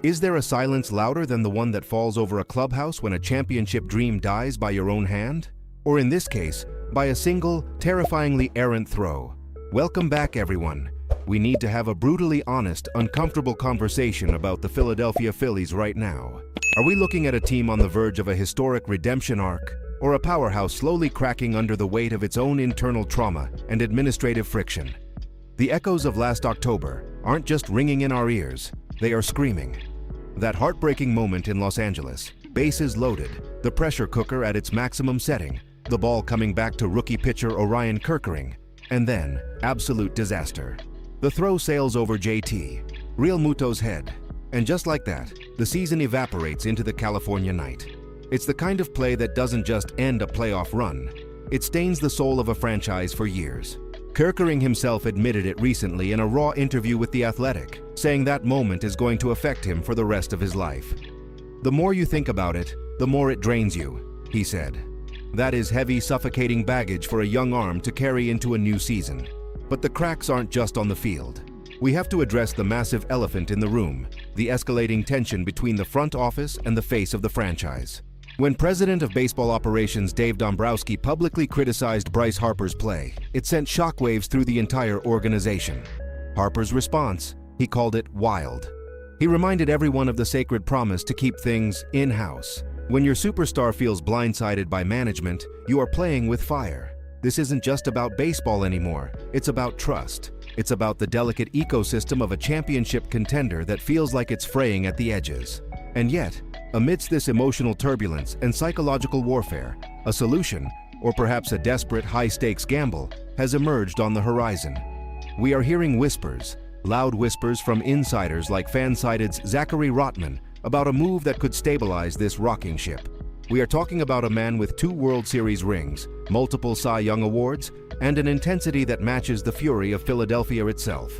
Is there a silence louder than the one that falls over a clubhouse when a championship dream dies by your own hand? Or in this case, by a single, terrifyingly errant throw? Welcome back, everyone. We need to have a brutally honest, uncomfortable conversation about the Philadelphia Phillies right now. Are we looking at a team on the verge of a historic redemption arc, or a powerhouse slowly cracking under the weight of its own internal trauma and administrative friction? The echoes of last October aren't just ringing in our ears, they are screaming. That heartbreaking moment in Los Angeles, bases loaded, the pressure cooker at its maximum setting, the ball coming back to rookie pitcher Orion Kerkering, and then absolute disaster. The throw sails over JT, Real Muto's head, and just like that, the season evaporates into the California night. It's the kind of play that doesn't just end a playoff run, it stains the soul of a franchise for years. Kerkering himself admitted it recently in a raw interview with The Athletic, saying that moment is going to affect him for the rest of his life. The more you think about it, the more it drains you, he said. That is heavy, suffocating baggage for a young arm to carry into a new season. But the cracks aren't just on the field. We have to address the massive elephant in the room, the escalating tension between the front office and the face of the franchise. When President of Baseball Operations Dave Dombrowski publicly criticized Bryce Harper's play, it sent shockwaves through the entire organization. Harper's response, he called it wild. He reminded everyone of the sacred promise to keep things in-house. When your superstar feels blindsided by management, you are playing with fire. This isn't just about baseball anymore, it's about trust. It's about the delicate ecosystem of a championship contender that feels like it's fraying at the edges. And yet, amidst this emotional turbulence and psychological warfare, a solution, or perhaps a desperate high-stakes gamble, has emerged on the horizon. We are hearing whispers, loud whispers from insiders like Fansided's Zachary Rotman about a move that could stabilize this rocking ship. We are talking about a man with 2 World Series rings, multiple Cy Young awards, and an intensity that matches the fury of Philadelphia itself.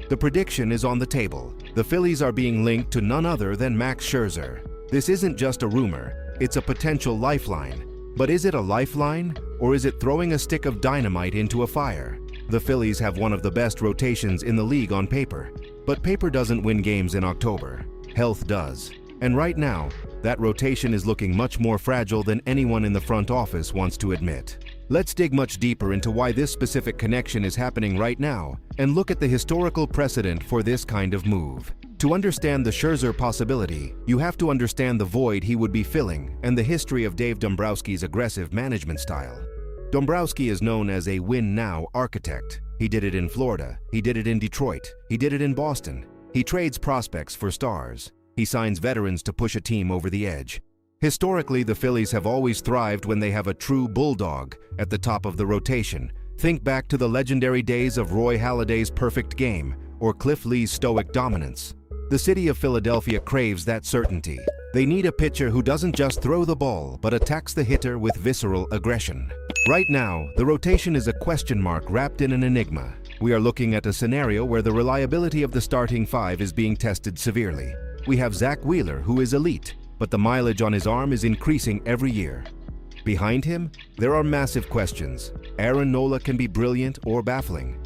The prediction is on the table. The Phillies are being linked to none other than Max Scherzer. This isn't just a rumor, it's a potential lifeline. But is it a lifeline, or is it throwing a stick of dynamite into a fire? The Phillies have one of the best rotations in the league on paper. But paper doesn't win games in October. Health does. And right now, that rotation is looking much more fragile than anyone in the front office wants to admit. Let's dig much deeper into why this specific connection is happening right now and look at the historical precedent for this kind of move. To understand the Scherzer possibility, you have to understand the void he would be filling and the history of Dave Dombrowski's aggressive management style. Dombrowski is known as a win-now architect. He did it in Florida, he did it in Detroit, he did it in Boston. He trades prospects for stars. He signs veterans to push a team over the edge. Historically, the Phillies have always thrived when they have a true bulldog at the top of the rotation. Think back to the legendary days of Roy Halladay's perfect game or Cliff Lee's stoic dominance. The city of Philadelphia craves that certainty. They need a pitcher who doesn't just throw the ball, but attacks the hitter with visceral aggression. Right now, the rotation is a question mark wrapped in an enigma. We are looking at a scenario where the reliability of the starting 5 is being tested severely. We have Zack, who is elite, but the mileage on his arm is increasing every year. Behind him, there are massive questions. Nola can be brilliant or baffling.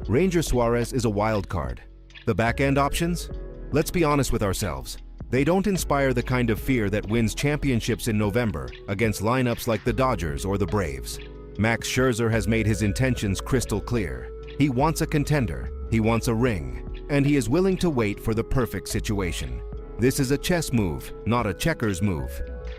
Ranger Suarez is a wild card. The back-end options? Let's be honest with ourselves. They don't inspire the kind of fear that wins championships in November against lineups like the Dodgers or the Braves. Max Scherzer has made his intentions crystal clear. He wants a contender, he wants a ring, and he is willing to wait for the perfect situation. This is a chess move, not a checkers move.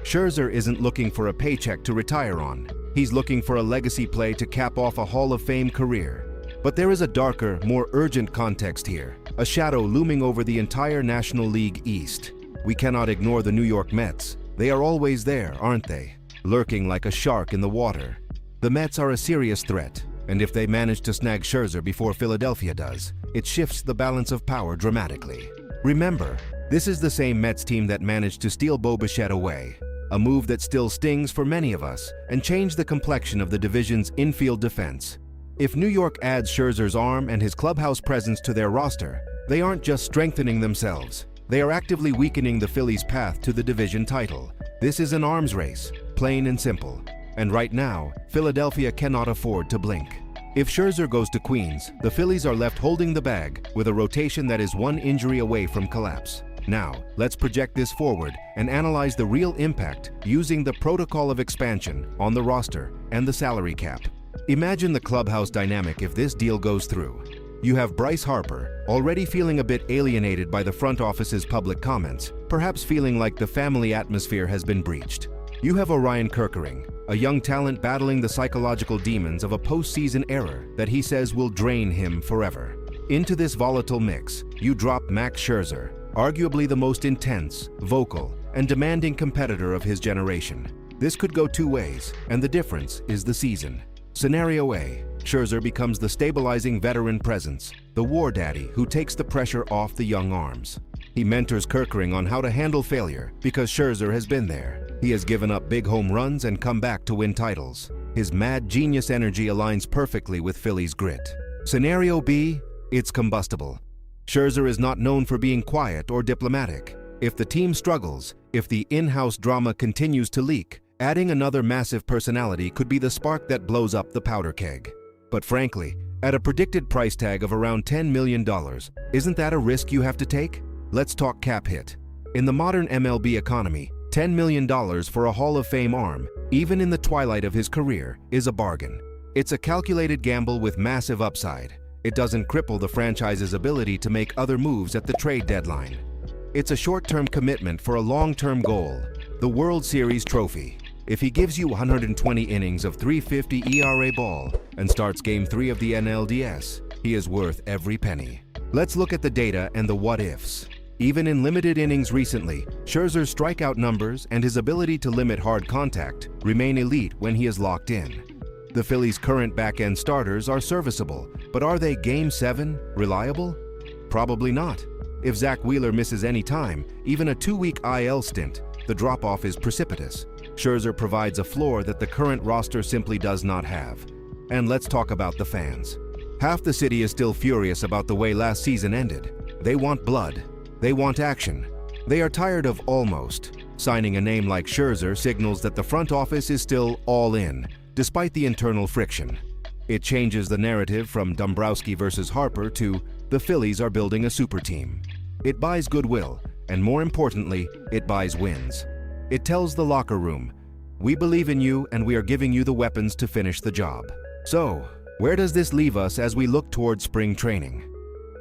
Scherzer isn't looking for a paycheck to retire on. He's looking for a legacy play to cap off a Hall of Fame career. But there is a darker, more urgent context here, a shadow looming over the entire National League East. We cannot ignore the New York Mets. They are always there, aren't they? Lurking like a shark in the water. The Mets are a serious threat, and if they manage to snag Scherzer before Philadelphia does, it shifts the balance of power dramatically. Remember, this is the same Mets team that managed to steal Bo Bichette away, a move that still stings for many of us and changed the complexion of the division's infield defense. If New York adds Scherzer's arm and his clubhouse presence to their roster, they aren't just strengthening themselves, they are actively weakening the Phillies' path to the division title. This is an arms race, plain and simple. And right now, Philadelphia cannot afford to blink. If Scherzer goes to Queens, the Phillies are left holding the bag with a rotation that is one injury away from collapse. Now, let's project this forward and analyze the real impact using the protocol of expansion on the roster and the salary cap. Imagine the clubhouse dynamic if this deal goes through. You have Bryce Harper, already feeling a bit alienated by the front office's public comments, perhaps feeling like the family atmosphere has been breached. You have Orion Kerkering, a young talent battling the psychological demons of a postseason error that he says will drain him forever. Into this volatile mix, you drop Max Scherzer, arguably the most intense, vocal, and demanding competitor of his generation. This could go two ways, and the difference is the season. Scenario A, Scherzer becomes the stabilizing veteran presence, the war daddy who takes the pressure off the young arms. He mentors Kerkering on how to handle failure because Scherzer has been there. He has given up big home runs and come back to win titles. His mad genius energy aligns perfectly with Philly's grit. Scenario B, it's combustible. Scherzer is not known for being quiet or diplomatic. If the team struggles, if the in-house drama continues to leak, adding another massive personality could be the spark that blows up the powder keg. But frankly, at a predicted price tag of around $10 million, isn't that a risk you have to take? Let's talk cap hit. In the modern MLB economy, $10 million for a Hall of Fame arm, even in the twilight of his career, is a bargain. It's a calculated gamble with massive upside. It doesn't cripple the franchise's ability to make other moves at the trade deadline. It's a short-term commitment for a long-term goal, the World Series trophy. If he gives you 120 innings of .350 ERA ball and starts Game 3 of the NLDS, he is worth every penny. Let's look at the data and the what-ifs. Even in limited innings recently, Scherzer's strikeout numbers and his ability to limit hard contact remain elite when he is locked in. The Phillies' current back-end starters are serviceable, but are they Game 7 reliable? Probably not. If Zack misses any time, even a 2-week IL stint, the drop-off is precipitous. Scherzer provides a floor that the current roster simply does not have. And let's talk about the fans. Half the city is still furious about the way last season ended. They want blood. They want action. They are tired of almost. Signing a name like Scherzer signals that the front office is still all in, despite the internal friction. It changes the narrative from Dombrowski versus Harper to the Phillies are building a super team. It buys goodwill, and more importantly, it buys wins. It tells the locker room, we believe in you and we are giving you the weapons to finish the job. So, where does this leave us as we look toward spring training?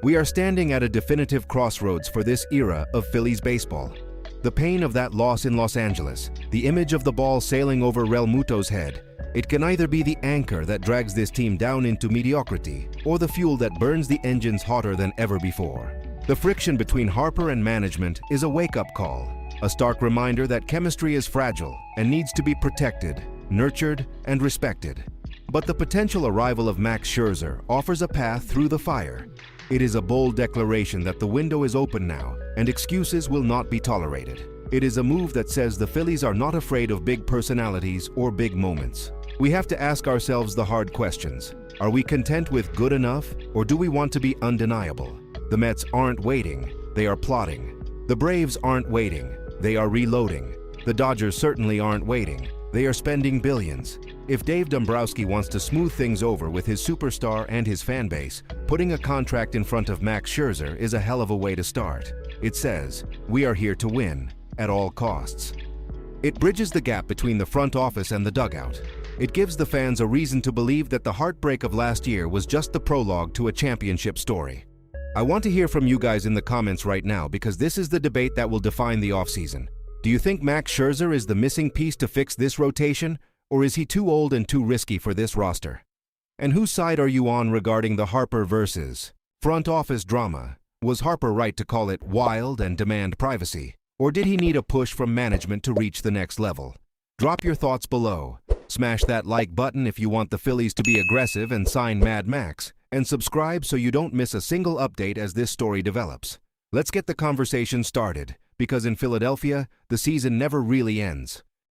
We are standing at a definitive crossroads for this era of Phillies baseball. The pain of that loss in Los Angeles, the image of the ball sailing over Real Muto's head, it can either be the anchor that drags this team down into mediocrity or the fuel that burns the engines hotter than ever before. The friction between Harper and management is a wake-up call, a stark reminder that chemistry is fragile and needs to be protected, nurtured, and respected. But the potential arrival of Max Scherzer offers a path through the fire. It is a bold declaration that the window is open now and excuses will not be tolerated. It is a move that says the Phillies are not afraid of big personalities or big moments. We have to ask ourselves the hard questions. Are we content with good enough, or do we want to be undeniable? The Mets aren't waiting, they are plotting. The Braves aren't waiting, they are reloading. The Dodgers certainly aren't waiting, they are spending billions. If Dave Dombrowski wants to smooth things over with his superstar and his fan base, putting a contract in front of Max Scherzer is a hell of a way to start. It says, we are here to win, at all costs. It bridges the gap between the front office and the dugout. It gives the fans a reason to believe that the heartbreak of last year was just the prologue to a championship story. I want to hear from you guys in the comments right now because this is the debate that will define the offseason. Do you think Max Scherzer is the missing piece to fix this rotation, or is he too old and too risky for this roster? And whose side are you on regarding the Harper versus front office drama? Was Harper right to call it wild and demand privacy? Or did he need a push from management to reach the next level? Drop your thoughts below. Smash that like button if you want the Phillies to be aggressive and sign Mad Max, and subscribe so you don't miss a single update as this story develops. Let's get the conversation started, because in Philadelphia, the season never really ends.